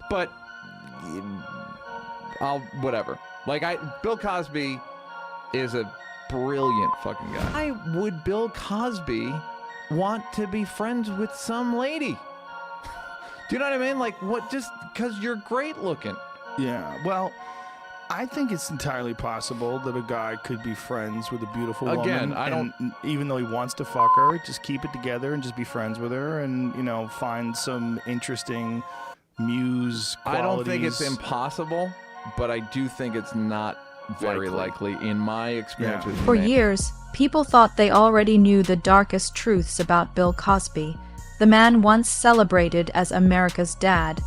But whatever. Like, Bill Cosby is a brilliant fucking guy. Why would Bill Cosby want to be friends with some lady? Do you know what I mean? Like, what? Just because you're great looking. Yeah, well, I think it's entirely possible that a guy could be friends with a beautiful woman. Again, even though he wants to fuck her, just keep it together and just be friends with her and, find some interesting muse qualities. I don't think it's impossible, but I do think it's not very likely in my experience with For years, people thought they already knew the darkest truths about Bill Cosby, the man once celebrated as America's dad,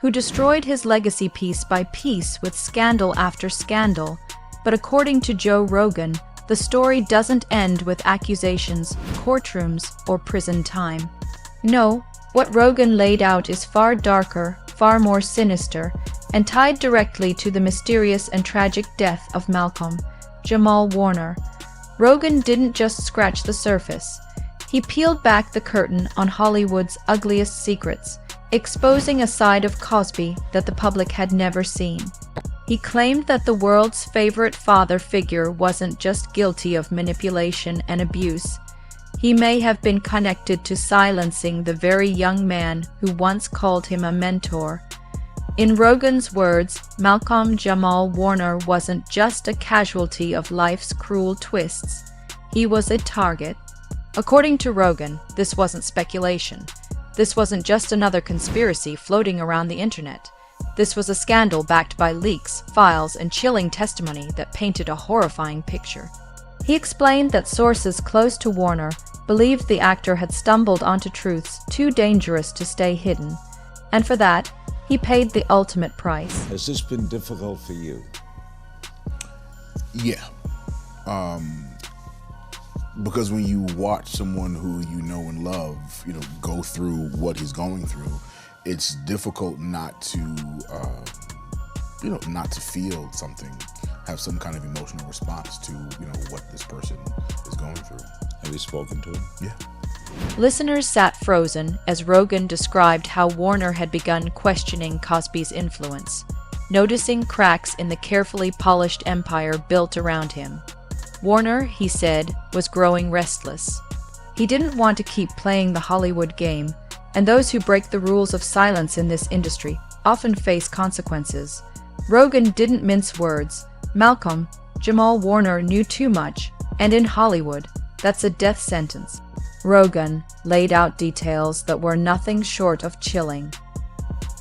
who destroyed his legacy piece by piece with scandal after scandal. But according to Joe Rogan, the story doesn't end with accusations, courtrooms, or prison time. No, what Rogan laid out is far darker, far more sinister, and tied directly to the mysterious and tragic death of Malcolm-Jamal Warner. Rogan didn't just scratch the surface. He peeled back the curtain on Hollywood's ugliest secrets, exposing a side of Cosby that the public had never seen. He claimed that the world's favorite father figure wasn't just guilty of manipulation and abuse. He may have been connected to silencing the very young man who once called him a mentor. In Rogan's words, Malcolm-Jamal Warner wasn't just a casualty of life's cruel twists. He was a target. According to Rogan, this wasn't speculation. This wasn't just another conspiracy floating around the internet. This was a scandal backed by leaks, files, and chilling testimony that painted a horrifying picture. He explained that sources close to Warner believed the actor had stumbled onto truths too dangerous to stay hidden, and for that, he paid the ultimate price. Has this been difficult for you? Yeah. Because when you watch someone who you know and love, go through what he's going through, it's difficult not to, not to feel something, have some kind of emotional response to, what this person is going through. Have you spoken to him? Yeah. Listeners sat frozen as Rogan described how Warner had begun questioning Cosby's influence, noticing cracks in the carefully polished empire built around him. Warner, he said, was growing restless. He didn't want to keep playing the Hollywood game, and those who break the rules of silence in this industry often face consequences. Rogan didn't mince words. Malcolm-Jamal Warner knew too much, and in Hollywood, that's a death sentence. Rogan laid out details that were nothing short of chilling.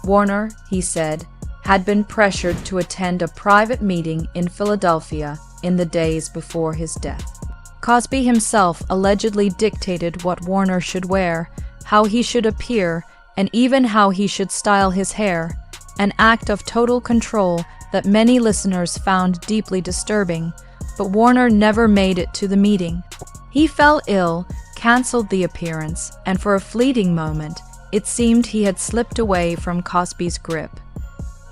Warner, he said, had been pressured to attend a private meeting in Philadelphia in the days before his death. Cosby himself allegedly dictated what Warner should wear, how he should appear, and even how he should style his hair, an act of total control that many listeners found deeply disturbing, but Warner never made it to the meeting. He fell ill, canceled the appearance, and for a fleeting moment, it seemed he had slipped away from Cosby's grip.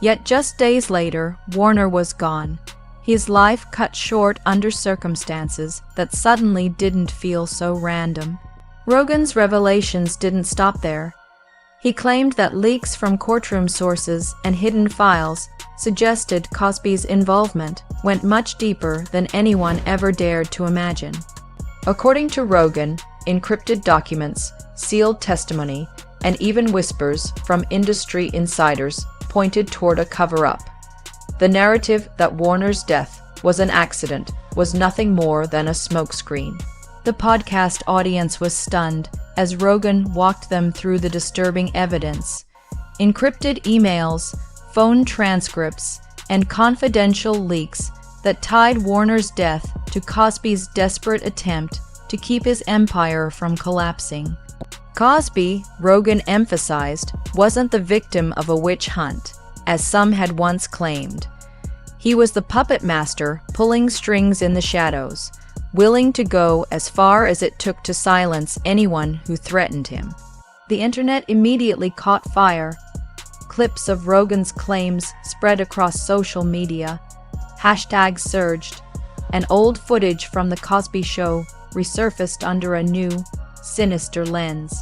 Yet just days later, Warner was gone, his life cut short under circumstances that suddenly didn't feel so random. Rogan's revelations didn't stop there. He claimed that leaks from courtroom sources and hidden files suggested Cosby's involvement went much deeper than anyone ever dared to imagine. According to Rogan, encrypted documents, sealed testimony, and even whispers from industry insiders pointed toward a cover-up. The narrative that Warner's death was an accident was nothing more than a smokescreen. The podcast audience was stunned as Rogan walked them through the disturbing evidence. Encrypted emails, phone transcripts, and confidential leaks that tied Warner's death to Cosby's desperate attempt to keep his empire from collapsing. Cosby, Rogan emphasized, wasn't the victim of a witch hunt, as some had once claimed. He was the puppet master pulling strings in the shadows, willing to go as far as it took to silence anyone who threatened him. The internet immediately caught fire. Clips of Rogan's claims spread across social media. Hashtags surged, and old footage from The Cosby Show resurfaced under a new, sinister lens.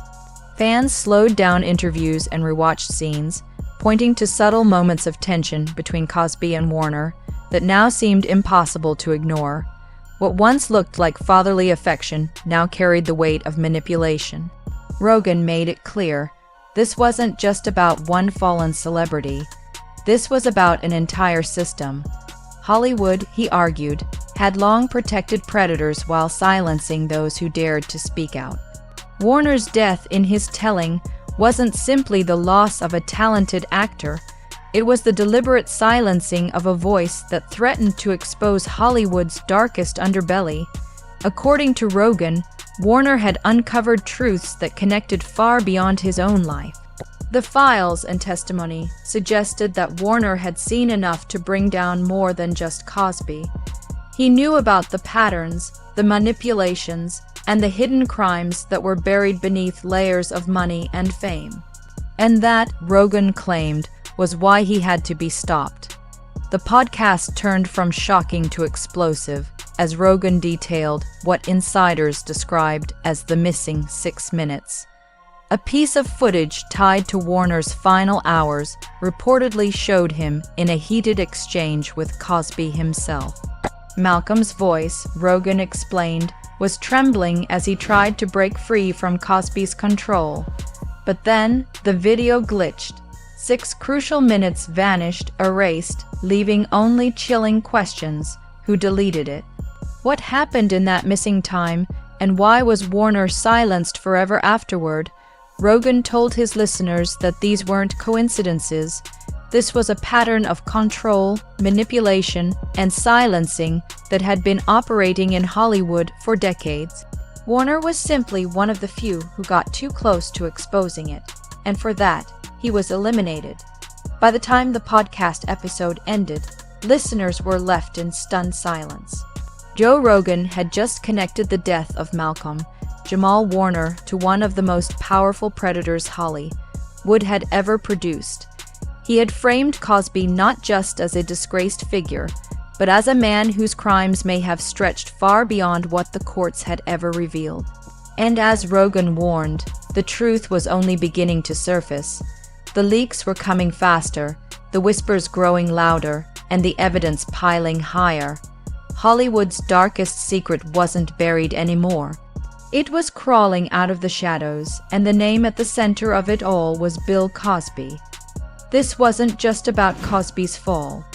Fans slowed down interviews and rewatched scenes, pointing to subtle moments of tension between Cosby and Warner that now seemed impossible to ignore. What once looked like fatherly affection now carried the weight of manipulation. Rogan made it clear this wasn't just about one fallen celebrity. This was about an entire system. Hollywood, he argued, had long protected predators while silencing those who dared to speak out. Warner's death in his telling wasn't simply the loss of a talented actor. It was the deliberate silencing of a voice that threatened to expose Hollywood's darkest underbelly. According to Rogan, Warner had uncovered truths that connected far beyond his own life. The files and testimony suggested that Warner had seen enough to bring down more than just Cosby. He knew about the patterns, the manipulations, and the hidden crimes that were buried beneath layers of money and fame. And that, Rogan claimed, was why he had to be stopped. The podcast turned from shocking to explosive, as Rogan detailed what insiders described as the missing 6 minutes. A piece of footage tied to Warner's final hours reportedly showed him in a heated exchange with Cosby himself. Malcolm's voice, Rogan explained, was trembling as he tried to break free from Cosby's control. But then, the video glitched. 6 crucial minutes vanished, erased, leaving only chilling questions. Who deleted it? What happened in that missing time, and why was Warner silenced forever afterward? Rogan told his listeners that these weren't coincidences. This was a pattern of control, manipulation, and silencing that had been operating in Hollywood for decades. Warner was simply one of the few who got too close to exposing it, and for that, he was eliminated. By the time the podcast episode ended, listeners were left in stunned silence. Joe Rogan had just connected the death of Malcolm-Jamal Warner to one of the most powerful predators Hollywood had ever produced. He had framed Cosby not just as a disgraced figure, but as a man whose crimes may have stretched far beyond what the courts had ever revealed. And as Rogan warned, the truth was only beginning to surface. The leaks were coming faster, the whispers growing louder, and the evidence piling higher. Hollywood's darkest secret wasn't buried anymore. It was crawling out of the shadows, and the name at the center of it all was Bill Cosby. This wasn't just about Cosby's fall.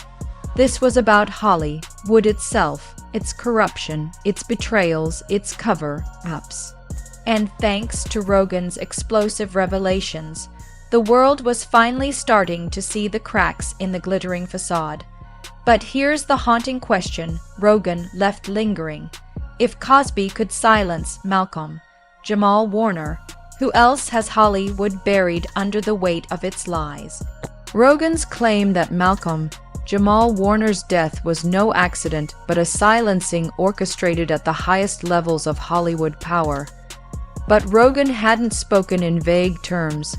This was about Hollywood itself, its corruption, its betrayals, its cover-ups. And thanks to Rogan's explosive revelations, the world was finally starting to see the cracks in the glittering facade. But here's the haunting question Rogan left lingering. If Cosby could silence Malcolm-Jamal Warner, who else has Hollywood buried under the weight of its lies? Rogan's claim that Malcolm-Jamal Warner's death was no accident but a silencing orchestrated at the highest levels of Hollywood power. But Rogan hadn't spoken in vague terms.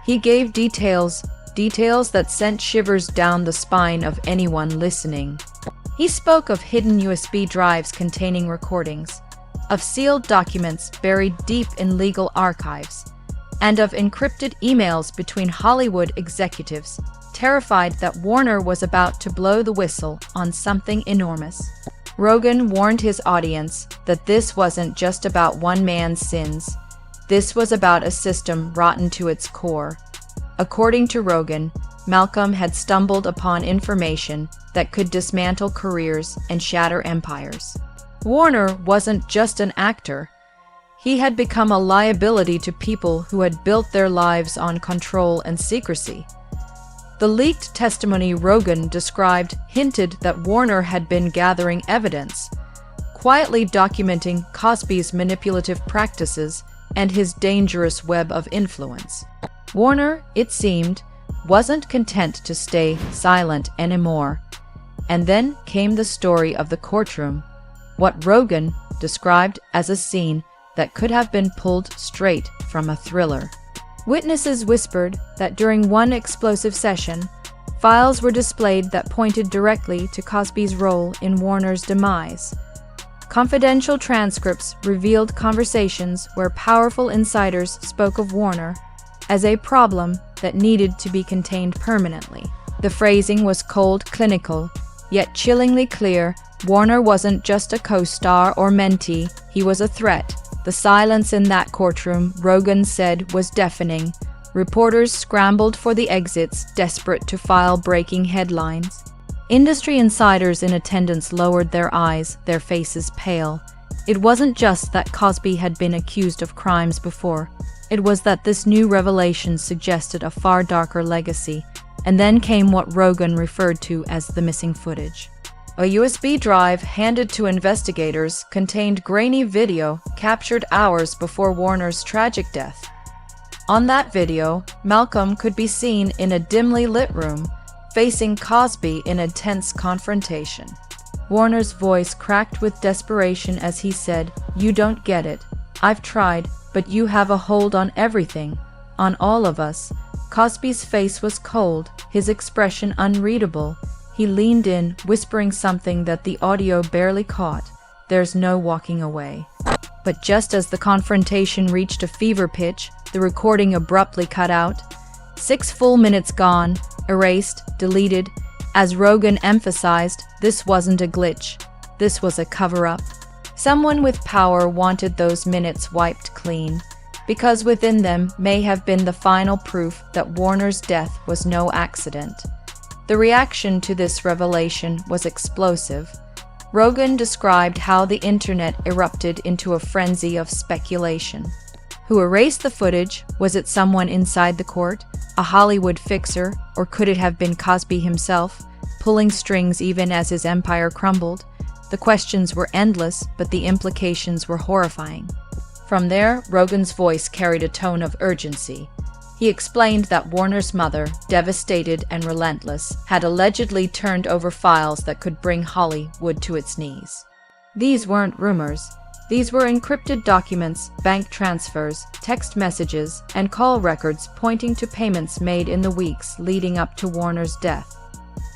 He gave details that sent shivers down the spine of anyone listening. He spoke of hidden USB drives containing recordings, of sealed documents buried deep in legal archives, and of encrypted emails between Hollywood executives, terrified that Warner was about to blow the whistle on something enormous. Rogan warned his audience that this wasn't just about one man's sins. This was about a system rotten to its core. According to Rogan, Malcolm had stumbled upon information that could dismantle careers and shatter empires. Warner wasn't just an actor. He had become a liability to people who had built their lives on control and secrecy. The leaked testimony Rogan described hinted that Warner had been gathering evidence, quietly documenting Cosby's manipulative practices and his dangerous web of influence. Warner, it seemed, wasn't content to stay silent anymore. And then came the story of the courtroom, what Rogan described as a scene that could have been pulled straight from a thriller. Witnesses whispered that during one explosive session, files were displayed that pointed directly to Cosby's role in Warner's demise. Confidential transcripts revealed conversations where powerful insiders spoke of Warner, as a problem that needed to be contained permanently. The phrasing was cold, clinical, yet chillingly clear. Warner wasn't just a co-star or mentee, he was a threat. The silence in that courtroom, Rogan said, was deafening. Reporters scrambled for the exits, desperate to file breaking headlines. Industry insiders in attendance lowered their eyes, their faces pale. It wasn't just that Cosby had been accused of crimes before. It was that this new revelation suggested a far darker legacy. And then came what Rogan referred to as the missing footage. A USB drive handed to investigators contained grainy video captured hours before Warner's tragic death. On that video, Malcolm could be seen in a dimly lit room, facing Cosby in a tense confrontation. Warner's voice cracked with desperation as he said, "You don't get it. I've tried, but you have a hold on everything, on all of us." Cosby's face was cold, his expression unreadable. He leaned in, whispering something that the audio barely caught. "There's no walking away." But just as the confrontation reached a fever pitch, the recording abruptly cut out. 6 full minutes gone, erased, deleted. As Rogan emphasized, this wasn't a glitch. This was a cover-up. Someone with power wanted those minutes wiped clean, because within them may have been the final proof that Warner's death was no accident. The reaction to this revelation was explosive. Rogan described how the internet erupted into a frenzy of speculation. Who erased the footage? Was it someone inside the court, a Hollywood fixer, or could it have been Cosby himself, pulling strings even as his empire crumbled? The questions were endless, but the implications were horrifying. From there, Rogan's voice carried a tone of urgency. He explained that Warner's mother, devastated and relentless, had allegedly turned over files that could bring Hollywood to its knees. These weren't rumors. These were encrypted documents, bank transfers, text messages, and call records pointing to payments made in the weeks leading up to Warner's death.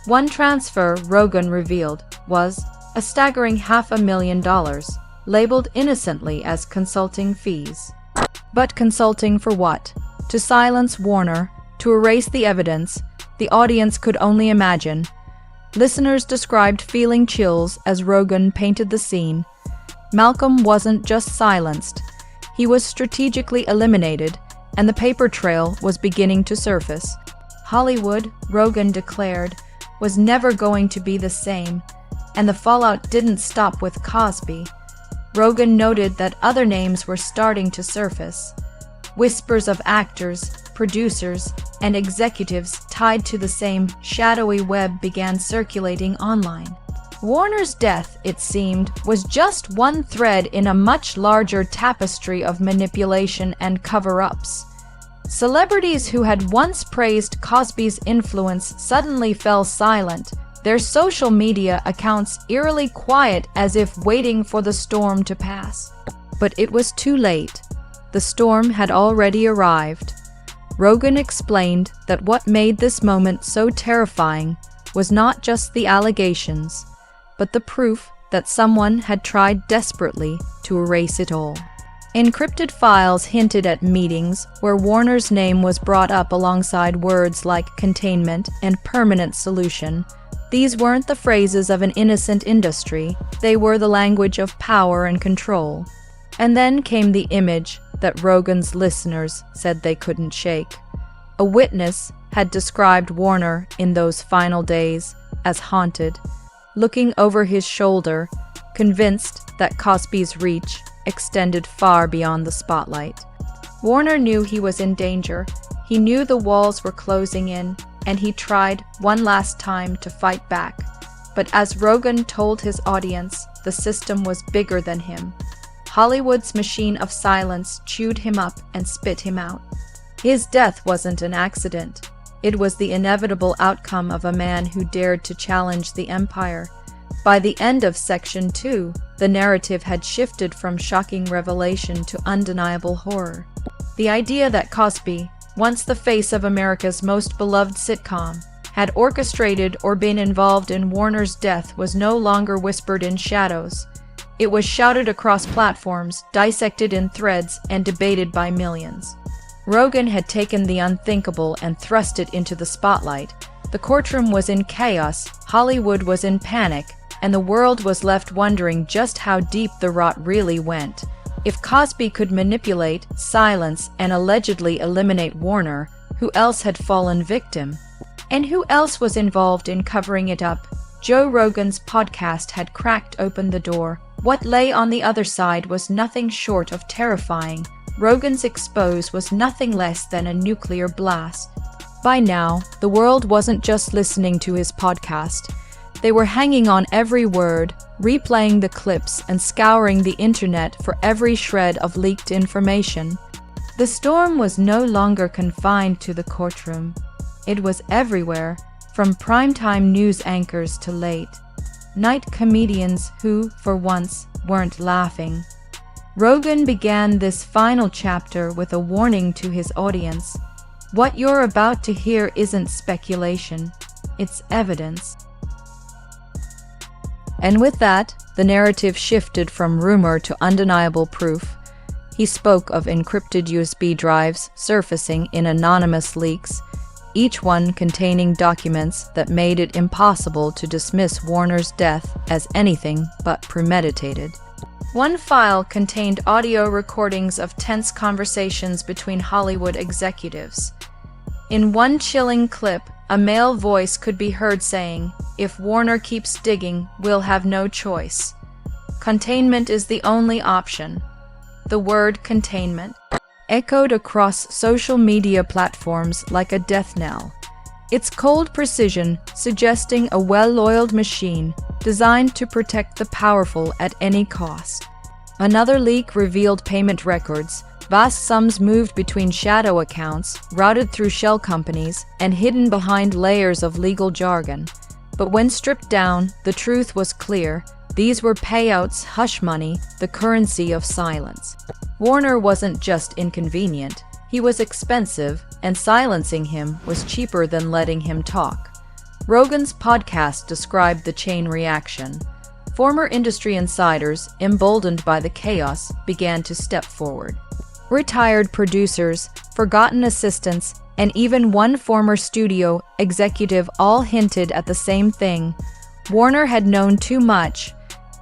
One transfer, Rogan revealed, was a staggering $500,000, labeled innocently as consulting fees. But consulting for what? To silence Warner, to erase the evidence, the audience could only imagine. Listeners described feeling chills as Rogan painted the scene. Malcolm wasn't just silenced, he was strategically eliminated, and the paper trail was beginning to surface. Hollywood, Rogan declared, was never going to be the same, and the fallout didn't stop with Cosby. Rogan noted that other names were starting to surface. Whispers of actors, producers, and executives tied to the same shadowy web began circulating online. Warner's death, it seemed, was just one thread in a much larger tapestry of manipulation and cover-ups. Celebrities who had once praised Cosby's influence suddenly fell silent, their social media accounts eerily quiet as if waiting for the storm to pass. But it was too late. The storm had already arrived. Rogan explained that what made this moment so terrifying was not just the allegations, but the proof that someone had tried desperately to erase it all. Encrypted files hinted at meetings where Warner's name was brought up alongside words like containment and permanent solution. These weren't the phrases of an innocent industry, they were the language of power and control. And then came the image that Rogan's listeners said they couldn't shake. A witness had described Warner in those final days as haunted, looking over his shoulder, convinced that Cosby's reach extended far beyond the spotlight. Warner knew he was in danger. He knew the walls were closing in, and he tried one last time to fight back. But as Rogan told his audience, the system was bigger than him. Hollywood's machine of silence chewed him up and spit him out. His death wasn't an accident. It was the inevitable outcome of a man who dared to challenge the empire. By the end of Section 2, the narrative had shifted from shocking revelation to undeniable horror. The idea that Cosby, once the face of America's most beloved sitcom, had orchestrated or been involved in Warner's death was no longer whispered in shadows. It was shouted across platforms, dissected in threads, and debated by millions. Rogan had taken the unthinkable and thrust it into the spotlight. The courtroom was in chaos, Hollywood was in panic, and the world was left wondering just how deep the rot really went. If Cosby could manipulate, silence, and allegedly eliminate Warner, who else had fallen victim? And who else was involved in covering it up? Joe Rogan's podcast had cracked open the door. What lay on the other side was nothing short of terrifying. Rogan's expose was nothing less than a nuclear blast. By now, the world wasn't just listening to his podcast. They were hanging on every word, replaying the clips and scouring the internet for every shred of leaked information. The storm was no longer confined to the courtroom. It was everywhere, from primetime news anchors to late-night comedians who, for once, weren't laughing. Rogan began this final chapter with a warning to his audience. What you're about to hear isn't speculation, it's evidence. And with that, the narrative shifted from rumor to undeniable proof. He spoke of encrypted USB drives surfacing in anonymous leaks, each one containing documents that made it impossible to dismiss Warner's death as anything but premeditated. One file contained audio recordings of tense conversations between Hollywood executives. In one chilling clip, a male voice could be heard saying, "If Warner keeps digging, we'll have no choice. Containment is the only option." The word containment echoed across social media platforms like a death knell. Its cold precision suggesting a well-oiled machine designed to protect the powerful at any cost. Another leak revealed payment records, vast sums moved between shadow accounts, routed through shell companies, and hidden behind layers of legal jargon. But when stripped down, the truth was clear. These were payouts, hush money, the currency of silence. Warner wasn't just inconvenient, he was expensive, and silencing him was cheaper than letting him talk. Rogan's podcast described the chain reaction. Former industry insiders, emboldened by the chaos, began to step forward. Retired producers, forgotten assistants, and even one former studio executive all hinted at the same thing. Warner had known too much.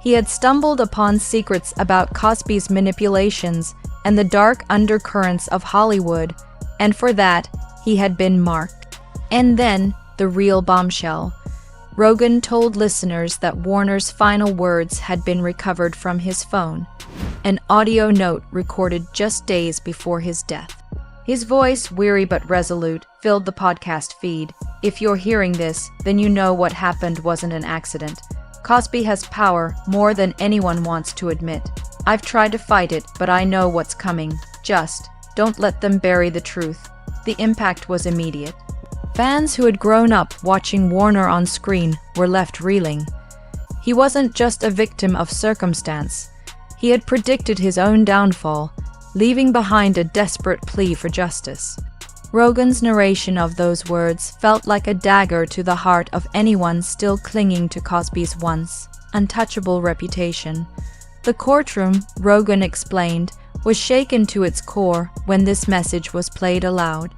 He had stumbled upon secrets about Cosby's manipulations and the dark undercurrents of Hollywood, and for that, he had been marked. And then, the real bombshell. Rogan told listeners that Warner's final words had been recovered from his phone, an audio note recorded just days before his death. His voice, weary but resolute, filled the podcast feed. If you're hearing this, then you know what happened wasn't an accident. Cosby has power more than anyone wants to admit. I've tried to fight it, but I know what's coming. Just don't let them bury the truth. The impact was immediate. Fans who had grown up watching Warner on screen were left reeling. He wasn't just a victim of circumstance. He had predicted his own downfall, leaving behind a desperate plea for justice. Rogan's narration of those words felt like a dagger to the heart of anyone still clinging to Cosby's once untouchable reputation. The courtroom, Rogan explained, was shaken to its core when this message was played aloud.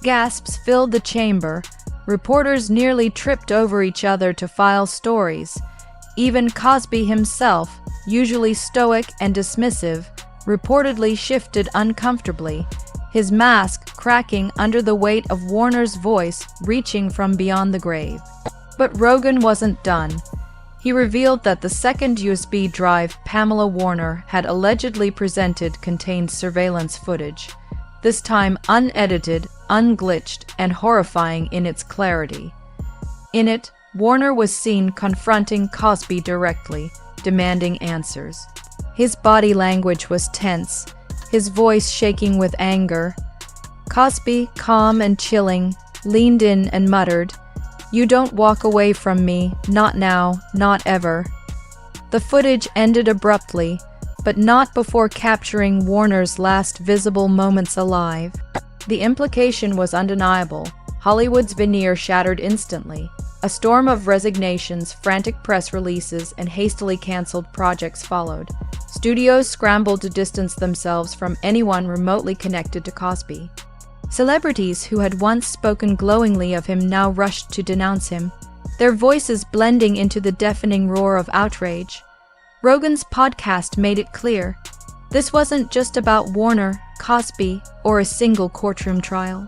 Gasps filled the chamber. Reporters nearly tripped over each other to file stories. Even Cosby himself, usually stoic and dismissive, reportedly shifted uncomfortably, his mask cracking under the weight of Warner's voice reaching from beyond the grave. But Rogan wasn't done. He revealed that the second USB drive Pamela Warner had allegedly presented contained surveillance footage, this time unedited, unglitched, and horrifying in its clarity. In it, Warner was seen confronting Cosby directly, demanding answers. His body language was tense, his voice shaking with anger. Cosby, calm and chilling, leaned in and muttered, "You don't walk away from me, not now, not ever." The footage ended abruptly, but not before capturing Warner's last visible moments alive. The implication was undeniable. Hollywood's veneer shattered instantly. A storm of resignations, frantic press releases, and hastily canceled projects followed. Studios scrambled to distance themselves from anyone remotely connected to Cosby. Celebrities who had once spoken glowingly of him now rushed to denounce him, their voices blending into the deafening roar of outrage. Rogan's podcast made it clear, this wasn't just about Warner, Cosby, or a single courtroom trial.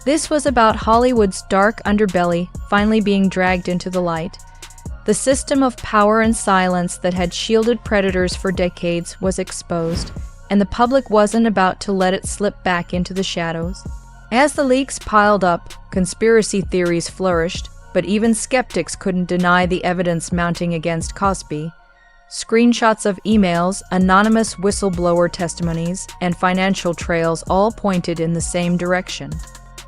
This was about Hollywood's dark underbelly finally being dragged into the light. The system of power and silence that had shielded predators for decades was exposed, and the public wasn't about to let it slip back into the shadows. As the leaks piled up, conspiracy theories flourished, but even skeptics couldn't deny the evidence mounting against Cosby. Screenshots of emails, anonymous whistleblower testimonies, and financial trails all pointed in the same direction.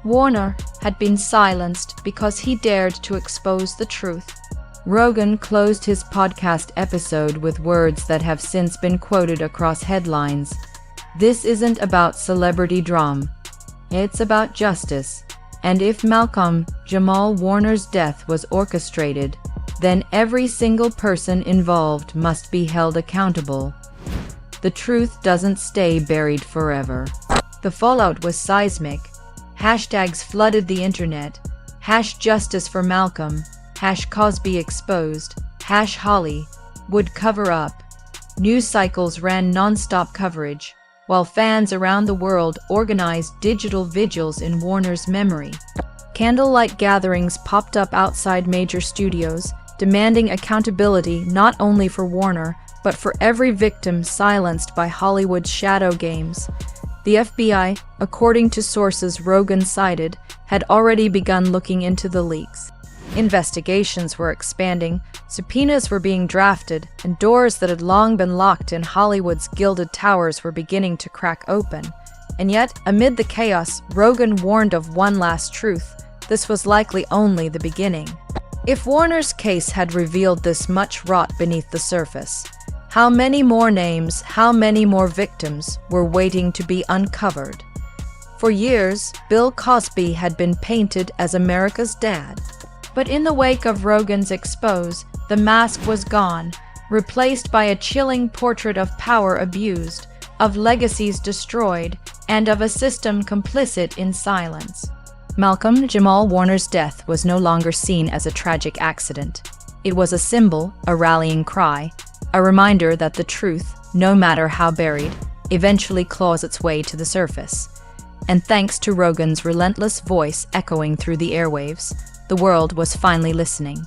Warner had been silenced because he dared to expose the truth. Rogan closed his podcast episode with words that have since been quoted across headlines. This isn't about celebrity drama. It's about justice. And if Malcolm-Jamal Warner's death was orchestrated, then every single person involved must be held accountable. The truth doesn't stay buried forever. The fallout was seismic. Hashtags flooded the internet. #Justice for Malcolm, #Cosby exposed, #Holly would cover up. News cycles ran non-stop coverage, while fans around the world organized digital vigils in Warner's memory. Candlelight gatherings popped up outside major studios, demanding accountability not only for Warner, but for every victim silenced by Hollywood's shadow games. The FBI, according to sources Rogan cited, had already begun looking into the leaks. Investigations were expanding, subpoenas were being drafted, and doors that had long been locked in Hollywood's gilded towers were beginning to crack open. And yet, amid the chaos, Rogan warned of one last truth. This was likely only the beginning. If Warner's case had revealed this much rot beneath the surface, how many more names, how many more victims were waiting to be uncovered? For years, Bill Cosby had been painted as America's dad. But in the wake of Rogan's expose, the mask was gone, replaced by a chilling portrait of power abused, of legacies destroyed, and of a system complicit in silence. Malcolm-Jamal Warner's death was no longer seen as a tragic accident. It was a symbol, a rallying cry, a reminder that the truth, no matter how buried, eventually claws its way to the surface. And thanks to Rogan's relentless voice echoing through the airwaves, the world was finally listening.